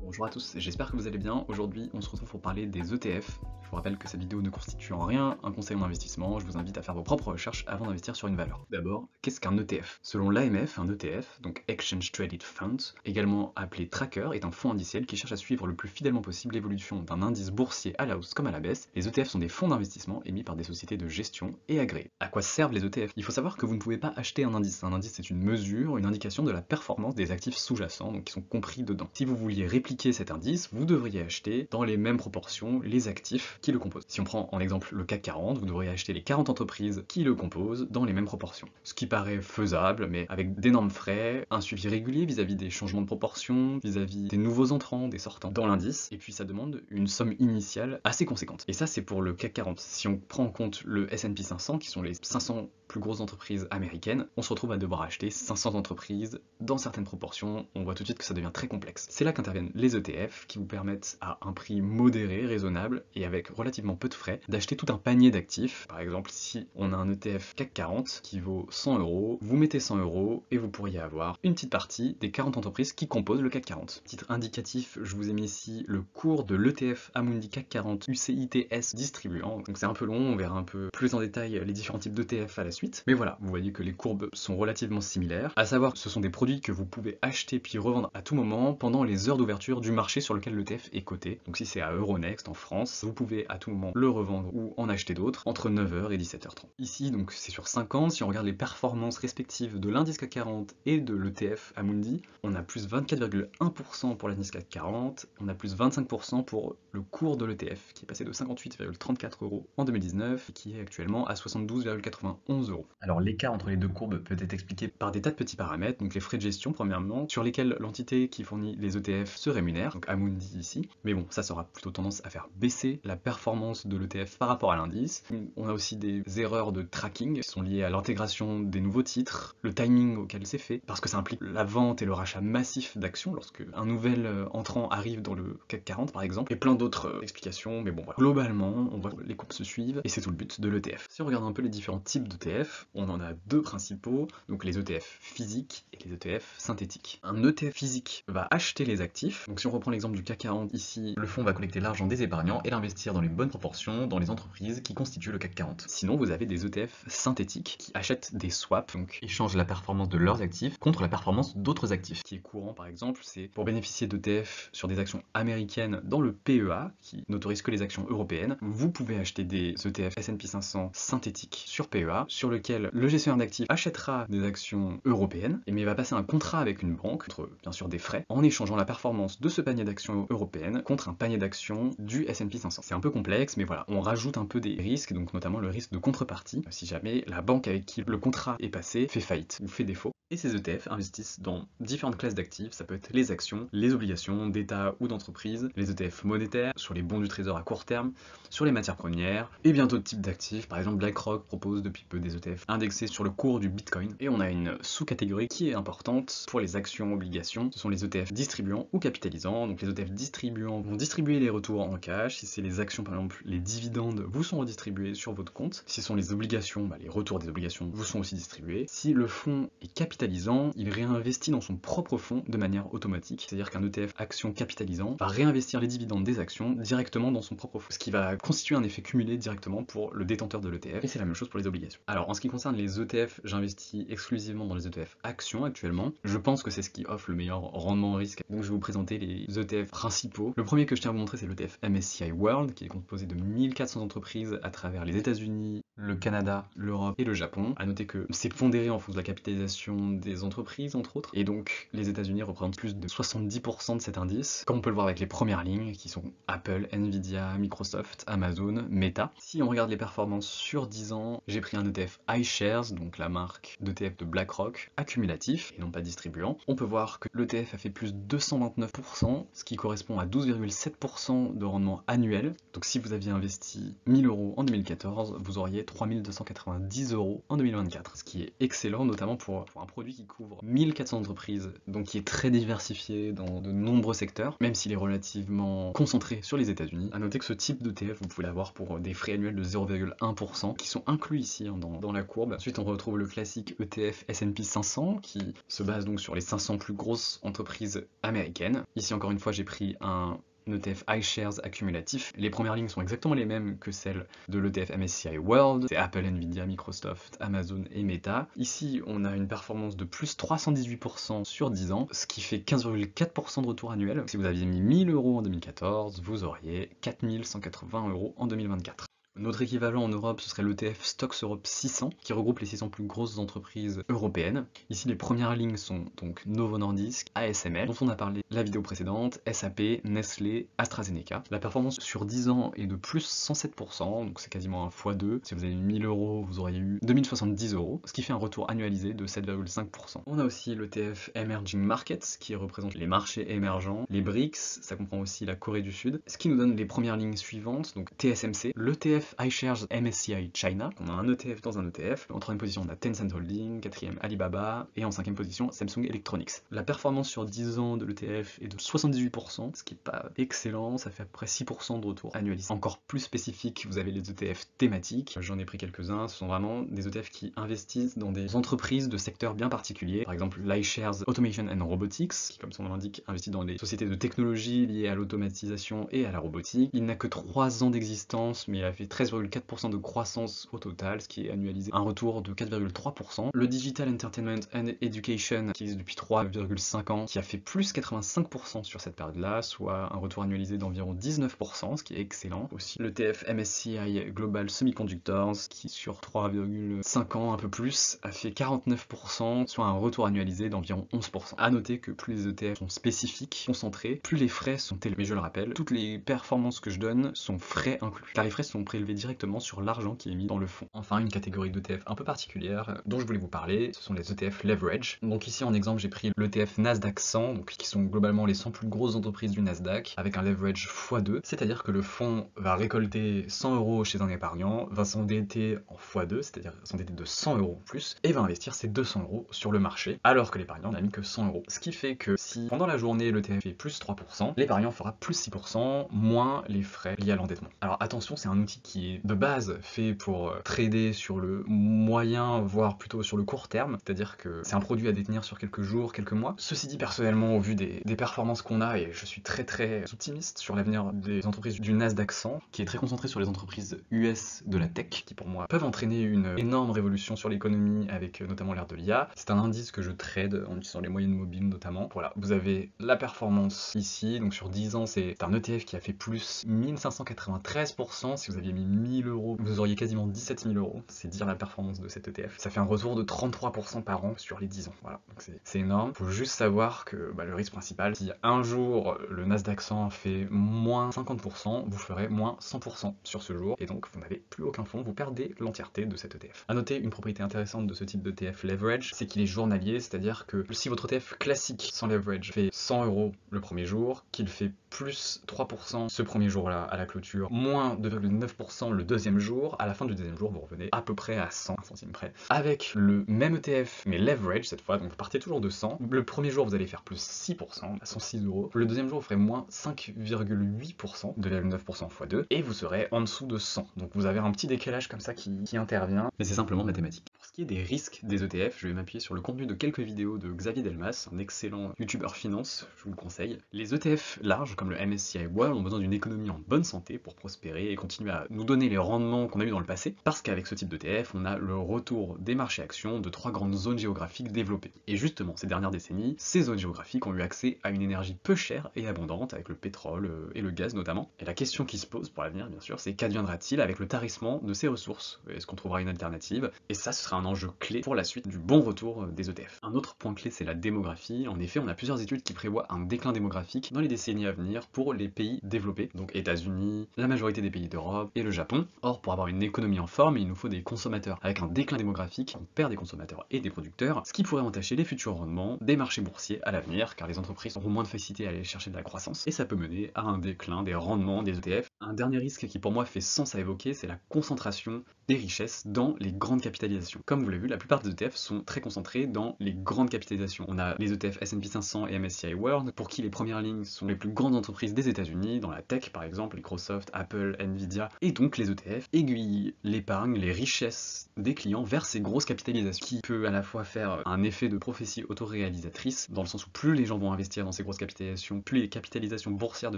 Bonjour à tous, j'espère que vous allez bien. Aujourd'hui, on se retrouve pour parler des ETF. Je vous rappelle que cette vidéo ne constitue en rien un conseil en investissement. Je vous invite à faire vos propres recherches avant d'investir sur une valeur. D'abord, qu'est-ce qu'un ETF? Selon l'AMF, un ETF, donc Exchange Traded Fund, également appelé tracker, est un fonds indiciel qui cherche à suivre le plus fidèlement possible l'évolution d'un indice boursier à la hausse comme à la baisse. Les ETF sont des fonds d'investissement émis par des sociétés de gestion et agréés. À quoi servent les ETF? Il faut savoir que vous ne pouvez pas acheter un indice. Un indice, c'est une mesure, une indication de la performance des actifs sous-jacents, donc qui sont compris dedans. Si vous vouliez répliquer cet indice, vous devriez acheter dans les mêmes proportions les actifs qui le composent. Si on prend en exemple le CAC 40, vous devriez acheter les 40 entreprises qui le composent dans les mêmes proportions. Ce qui paraît faisable, mais avec d'énormes frais, un suivi régulier vis-à-vis des changements de proportions, vis-à-vis des nouveaux entrants, des sortants dans l'indice, et puis ça demande une somme initiale assez conséquente. Et ça, c'est pour le CAC 40. Si on prend en compte le S&P 500, qui sont les 500 plus grosses entreprises américaines, on se retrouve à devoir acheter 500 entreprises dans certaines proportions. On voit tout de suite que ça devient très complexe. C'est là qu'interviennent les ETF qui vous permettent à un prix modéré, raisonnable et avec relativement peu de frais d'acheter tout un panier d'actifs. Par exemple, si on a un ETF CAC 40 qui vaut 100 €, vous mettez 100 € et vous pourriez avoir une petite partie des 40 entreprises qui composent le CAC 40. Titre indicatif, je vous ai mis ici le cours de l'ETF Amundi CAC 40 UCITS distribuant. Donc c'est un peu long, on verra un peu plus en détail les différents types d'ETF à la suite. Mais voilà, vous voyez que les courbes sont relativement similaires. À savoir que ce sont des produits que vous pouvez acheter puis revendre à tout moment pendant les heures d'ouverture du marché sur lequel l'ETF est coté. Donc si c'est à Euronext en France, vous pouvez à tout moment le revendre ou en acheter d'autres entre 9h et 17h30. Ici, donc c'est sur 5 ans, si on regarde les performances respectives de l'indice CAC 40 et de l'ETF Amundi, on a plus 24,1% pour l'indice CAC 40, on a plus 25% pour le cours de l'ETF qui est passé de 58,34 € en 2019 et qui est actuellement à 72,91 €. Alors l'écart entre les deux courbes peut être expliqué par des tas de petits paramètres, donc les frais de gestion premièrement, sur lesquels l'entité qui fournit les ETF se rémunère, donc Amundi ici, mais bon, ça aura plutôt tendance à faire baisser la performance de l'ETF par rapport à l'indice. On a aussi des erreurs de tracking qui sont liées à l'intégration des nouveaux titres, le timing auquel c'est fait, parce que ça implique la vente et le rachat massif d'actions lorsque un nouvel entrant arrive dans le CAC 40 par exemple, et plein d'autres explications, mais bon voilà. Globalement, on voit que les courbes se suivent, et c'est tout le but de l'ETF. Si on regarde un peu les différents types d'ETF, on en a deux principaux, donc les ETF physiques et les ETF synthétiques. Un ETF physique va acheter les actifs, donc si on reprend l'exemple du CAC 40 ici, le fonds va collecter l'argent des épargnants et l'investir dans les bonnes proportions dans les entreprises qui constituent le CAC 40. Sinon, vous avez des ETF synthétiques qui achètent des swaps, donc échangent la performance de leurs actifs contre la performance d'autres actifs. Ce qui est courant par exemple, c'est pour bénéficier d'ETF sur des actions américaines dans le PEA, qui n'autorise que les actions européennes, vous pouvez acheter des ETF S&P 500 synthétiques sur PEA, sur lequel le gestionnaire d'actifs achètera des actions européennes, mais va passer un contrat avec une banque, contre bien sûr des frais, en échangeant la performance de ce panier d'actions européennes contre un panier d'actions du S&P 500. C'est un peu complexe, mais voilà, on rajoute un peu des risques, donc notamment le risque de contrepartie, si jamais la banque avec qui le contrat est passé fait faillite ou fait défaut. Et ces ETF investissent dans différentes classes d'actifs, ça peut être les actions, les obligations d'État ou d'entreprise, les ETF monétaires, sur les bons du trésor à court terme, sur les matières premières, et bien d'autres types d'actifs. Par exemple, BlackRock propose depuis peu des ETF indexés sur le cours du Bitcoin. Et on a une sous-catégorie qui est importante pour les actions obligations, ce sont les ETF distribuants ou capitalisants. Donc les ETF distribuants vont distribuer les retours en cash, si c'est les actions par exemple, les dividendes vous sont redistribués sur votre compte. Si ce sont les obligations, les retours des obligations vous sont aussi distribués. Si le fonds est capitalisant, il réinvestit dans son propre fonds de manière automatique, c'est-à-dire qu'un ETF action capitalisant va réinvestir les dividendes des actions directement dans son propre fonds, ce qui va constituer un effet cumulé directement pour le détenteur de l'ETF, et c'est la même chose pour les obligations. Alors en ce qui concerne les ETF, j'investis exclusivement dans les ETF actions actuellement. Je pense que c'est ce qui offre le meilleur rendement au risque, donc je vais vous présenter les ETF principaux. Le premier que je tiens à vous montrer, c'est l'ETF MSCI World, qui est composé de 1400 entreprises à travers les États-Unis, le Canada, l'Europe et le Japon. À noter que c'est pondéré en fonction de la capitalisation des entreprises, entre autres, et donc les États-Unis représentent plus de 70% de cet indice, comme on peut le voir avec les premières lignes qui sont Apple, Nvidia, Microsoft, Amazon, Meta. Si on regarde les performances sur 10 ans, j'ai pris un ETF iShares, donc la marque d'ETF de BlackRock, accumulatif et non pas distribuant. On peut voir que l'ETF a fait plus de 229%, ce qui correspond à 12,7% de rendement annuel. Donc si vous aviez investi 1000 € en 2014, vous auriez 3290 € en 2024, ce qui est excellent, notamment pour un produit qui couvre 1400 entreprises, donc qui est très diversifié dans de nombreux secteurs, même s'il est relativement concentré sur les États-Unis. À noter que ce type d'ETF, vous pouvez l'avoir pour des frais annuels de 0,1% qui sont inclus ici dans la courbe. Ensuite, on retrouve le classique ETF S&P 500 qui se base donc sur les 500 plus grosses entreprises américaines. Ici, encore une fois, j'ai pris un ETF iShares accumulatif. Les premières lignes sont exactement les mêmes que celles de l'ETF MSCI World. C'est Apple, Nvidia, Microsoft, Amazon et Meta. Ici, on a une performance de plus 318% sur 10 ans, ce qui fait 15,4% de retour annuel. Si vous aviez mis 1000 € en 2014, vous auriez 4180 € en 2024. Notre équivalent en Europe, ce serait l'ETF Stocks Europe 600, qui regroupe les 600 plus grosses entreprises européennes. Ici, les premières lignes sont donc Novo Nordisk, ASML, dont on a parlé la vidéo précédente, SAP, Nestlé, AstraZeneca. La performance sur 10 ans est de plus 107%, donc c'est quasiment un x2. Si vous avez eu 1000 €, vous auriez eu 2070 €, ce qui fait un retour annualisé de 7,5%. On a aussi l'ETF Emerging Markets, qui représente les marchés émergents, les BRICS, ça comprend aussi la Corée du Sud, ce qui nous donne les premières lignes suivantes, donc TSMC, l'ETF iShares MSCI China, on a un ETF dans un ETF, en troisième position on a Tencent Holding, quatrième Alibaba, et en cinquième position Samsung Electronics. La performance sur 10 ans de l'ETF est de 78%, ce qui n'est pas excellent, ça fait à peu près 6% de retour annualisé. Encore plus spécifique, vous avez les ETF thématiques, j'en ai pris quelques-uns, ce sont vraiment des ETF qui investissent dans des entreprises de secteurs bien particuliers, par exemple l'iShares Automation and Robotics, qui comme son nom l'indique, investit dans des sociétés de technologie liées à l'automatisation et à la robotique. Il n'a que 3 ans d'existence, mais il a fait 13,4% de croissance au total, ce qui est annualisé un retour de 4,3%. Le Digital Entertainment and Education, qui existe depuis 3,5 ans, qui a fait plus 85% sur cette période-là, soit un retour annualisé d'environ 19%, ce qui est excellent. Aussi le TF MSCI Global Semiconductors, qui sur 3,5 ans, un peu plus, a fait 49%, soit un retour annualisé d'environ 11%. A noter que plus les ETF sont spécifiques, concentrés, plus les frais sont élevés. Mais je le rappelle, toutes les performances que je donne sont frais inclus, car les frais sont prélevés directement sur l'argent qui est mis dans le fonds. Enfin, une catégorie d'ETF un peu particulière dont je voulais vous parler, ce sont les ETF Leverage. Donc ici en exemple, j'ai pris l'ETF Nasdaq 100, donc qui sont globalement les 100 plus grosses entreprises du Nasdaq, avec un leverage x2, c'est-à-dire que le fonds va récolter 100 € chez un épargnant, va s'endetter en x2, c'est-à-dire s'endetter de 100 € en plus, et va investir ses 200 € sur le marché, alors que l'épargnant n'a mis que 100 €. Ce qui fait que si pendant la journée l'ETF fait plus 3%, l'épargnant fera plus 6%, moins les frais liés à l'endettement. Alors attention, c'est un outil qui est de base fait pour trader sur le moyen, voire plutôt sur le court terme, c'est-à-dire que c'est un produit à détenir sur quelques jours, quelques mois. Ceci dit, personnellement, au vu des performances qu'on a, et je suis très optimiste sur l'avenir des entreprises du Nasdaq 100, qui est très concentré sur les entreprises US de la tech, qui pour moi peuvent entraîner une énorme révolution sur l'économie avec notamment l'ère de l'IA. C'est un indice que je trade en utilisant les moyennes mobiles notamment. Voilà, vous avez la performance ici, donc sur 10 ans, c'est un ETF qui a fait plus 1593%. Si vous aviez mis 1000 €, vous auriez quasiment 17 000 €. C'est dire la performance de cet ETF. Ça fait un retour de 33% par an sur les 10 ans. Voilà, donc c'est énorme. Faut juste savoir que le risque principal, si un jour le Nasdaq 100 fait moins 50%, vous ferez moins 100% sur ce jour. Et donc vous n'avez plus aucun fonds, vous perdez l'entièreté de cet ETF. A noter une propriété intéressante de ce type d'ETF leverage, c'est qu'il est journalier, c'est-à-dire que si votre ETF classique sans leverage fait 100 € le premier jour, qu'il fait plus 3% ce premier jour-là à la clôture, moins 2,9% le deuxième jour, à la fin du deuxième jour, vous revenez à peu près à 100 centimes près. Avec le même ETF, mais leverage cette fois, donc vous partez toujours de 100. Le premier jour, vous allez faire plus 6%, à 106 €. Le deuxième jour, vous ferez moins 5,8%, 2,9% x 2, et vous serez en dessous de 100. Donc vous avez un petit décalage comme ça qui intervient, mais c'est simplement mathématique. Pour ce qui est des risques des ETF, je vais m'appuyer sur le contenu de quelques vidéos de Xavier Delmas, un excellent youtubeur finance, je vous le conseille. Les ETF larges, comme le MSCI World, ont besoin d'une économie en bonne santé pour prospérer et continuer à nous donner les rendements qu'on a eu dans le passé, parce qu'avec ce type d'ETF, on a le retour des marchés actions de 3 grandes zones géographiques développées. Et justement, ces dernières décennies, ces zones géographiques ont eu accès à une énergie peu chère et abondante, avec le pétrole et le gaz notamment. Et la question qui se pose pour l'avenir, bien sûr, c'est qu'adviendra-t-il avec le tarissement de ces ressources? Est-ce qu'on trouvera une alternative? Et ça, ce sera un enjeu clé pour la suite du bon retour des ETF. Un autre point clé, c'est la démographie. En effet, on a plusieurs études qui prévoient un déclin démographique dans les décennies à venir pour les pays développés, donc États-Unis, la majorité des pays d'Europe et le Japon. Or, pour avoir une économie en forme, il nous faut des consommateurs. Avec un déclin démographique, on perd des consommateurs et des producteurs, ce qui pourrait entacher les futurs rendements des marchés boursiers à l'avenir, car les entreprises auront moins de facilité à aller chercher de la croissance, et ça peut mener à un déclin des rendements des ETF. Un dernier risque qui pour moi fait sens à évoquer, c'est la concentration des richesses dans les grandes capitalisations. Comme vous l'avez vu, la plupart des ETF sont très concentrés dans les grandes capitalisations. On a les ETF S&P 500 et MSCI World, pour qui les premières lignes sont les plus grandes entreprises des États-Unis, dans la tech par exemple, Microsoft, Apple, Nvidia, et donc les ETF aiguillent l'épargne, les richesses des clients vers ces grosses capitalisations, qui peut à la fois faire un effet de prophétie autoréalisatrice, dans le sens où plus les gens vont investir dans ces grosses capitalisations, plus les capitalisations boursières de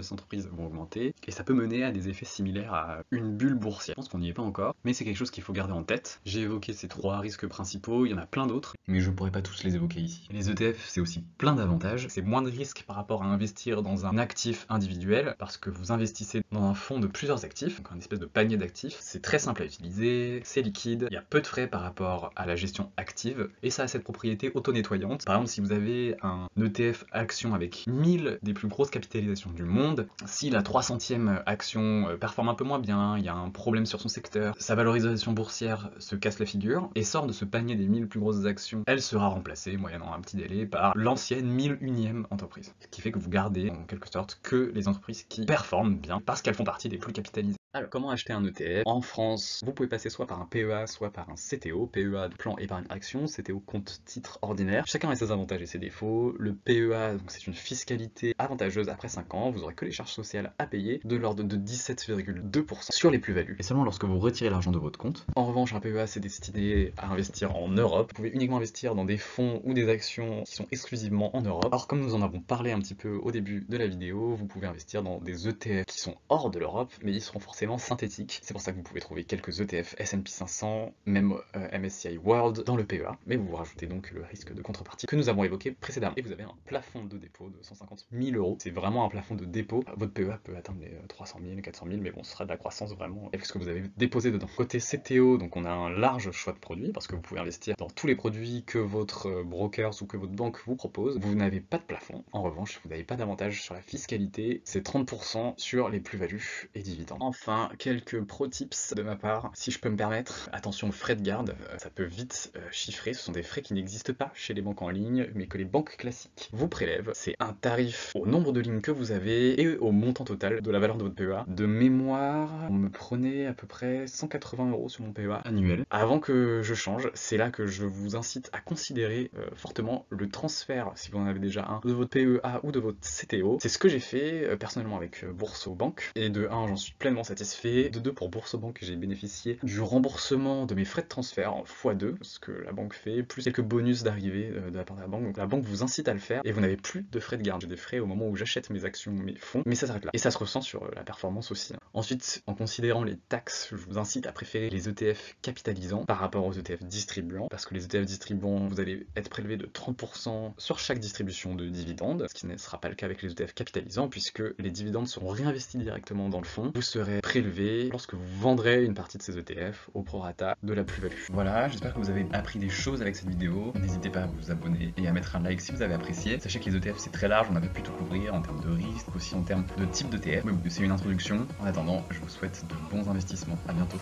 ces entreprises vont augmenter, et ça peut mener à des effets similaires à une bulle boursière. Je pense qu'on n'y est pas encore, mais c'est quelque chose qu'il faut garder en tête. J'ai évoqué ces 3 risques principaux, il y en a plein d'autres, mais je pourrais pas tous les évoquer ici. Les ETF, c'est aussi plein d'avantages, c'est moins de risques par rapport à investir dans un actif individuel, parce que vous investissez dans un fonds de plusieurs actifs, donc un espèce de panier d'actifs. C'est très simple à utiliser, c'est liquide, il y a peu de frais par rapport à la gestion active, et ça a cette propriété auto-nettoyante. Par exemple, si vous avez un ETF action avec 1000 des plus grosses capitalisations du monde, si la 300e action performe un peu moins bien, il y a un problème sur son secteur, sa valorisation boursière se casse la figure, et sort de ce panier des 1000 plus grosses actions, elle sera remplacée, moyennant un petit délai, par l'ancienne 1001e entreprise. Ce qui fait que vous gardez en quelque sorte que les entreprises qui performent bien, parce qu'elles font partie des plus capitalisées. Alors, comment acheter un ETF? En France, vous pouvez passer soit par un PEA, soit par un CTO. PEA, plan épargne action, CTO, compte titre ordinaire. Chacun a ses avantages et ses défauts. Le PEA, c'est une fiscalité avantageuse après 5 ans. Vous aurez que les charges sociales à payer, de l'ordre de 17,2% sur les plus-values, et seulement lorsque vous retirez l'argent de votre compte. En revanche, un PEA, c'est destiné à investir en Europe. Vous pouvez uniquement investir dans des fonds ou des actions qui sont exclusivement en Europe. Alors, comme nous en avons parlé un petit peu au début de la vidéo, vous pouvez investir dans des ETF qui sont hors de l'Europe, mais ils seront forcément synthétiques. C'est pour ça que vous pouvez trouver quelques ETF S&P 500, même MSCI World dans le PEA, mais vous rajoutez donc le risque de contrepartie que nous avons évoqué précédemment. Et vous avez un plafond de dépôt de 150 000 euros. C'est vraiment un plafond de dépôt. Votre PEA peut atteindre les 300 000, 400 000, mais bon, ce sera de la croissance vraiment avec ce que vous avez déposé dedans. Côté CTO, donc on a un large choix de produits, parce que vous pouvez investir dans tous les produits que votre brokers ou que votre banque vous propose. Vous n'avez pas de plafond. En revanche, vous n'avez pas d'avantage sur la fiscalité. C'est 30% sur les plus-values et dividendes. Enfin, quelques pro tips de ma part, si je peux me permettre. Attention aux frais de garde, ça peut vite chiffrer. Ce sont des frais qui n'existent pas chez les banques en ligne, mais que les banques classiques vous prélèvent. C'est un tarif au nombre de lignes que vous avez et au montant total de la valeur de votre PEA. De mémoire, on me prenait à peu près 180 € sur mon PEA annuel. Avant que je change, c'est là que je vous incite à considérer fortement le transfert, si vous en avez déjà un, de votre PEA ou de votre CTO. C'est ce que j'ai fait personnellement avec Boursobank, et de 1, j'en suis pleinement satisfait. De 2, pour Boursobank, j'ai bénéficié du remboursement de mes frais de transfert en x2, ce que la banque fait, plus quelques bonus d'arrivée de la part de la banque. Donc la banque vous incite à le faire et vous n'avez plus de frais de garde. J'ai des frais au moment où j'achète mes actions, mes fonds, mais ça s'arrête là. Et ça se ressent sur la performance aussi. Ensuite, en considérant les taxes, je vous incite à préférer les ETF capitalisants par rapport aux ETF distribuants, parce que les ETF distribuants, vous allez être prélevé de 30% sur chaque distribution de dividendes, ce qui ne sera pas le cas avec les ETF capitalisants, puisque les dividendes seront réinvestis directement dans le fonds. Vous serez prélevé lorsque vous vendrez une partie de ces ETF au prorata de la plus-value. Voilà, j'espère que vous avez appris des choses avec cette vidéo. N'hésitez pas à vous abonner et à mettre un like si vous avez apprécié. Sachez que les ETF c'est très large, on avait pu tout couvrir en termes de risque, aussi en termes de type d'ETF. Mais c'est une introduction. En attendant, je vous souhaite de bons investissements. À bientôt.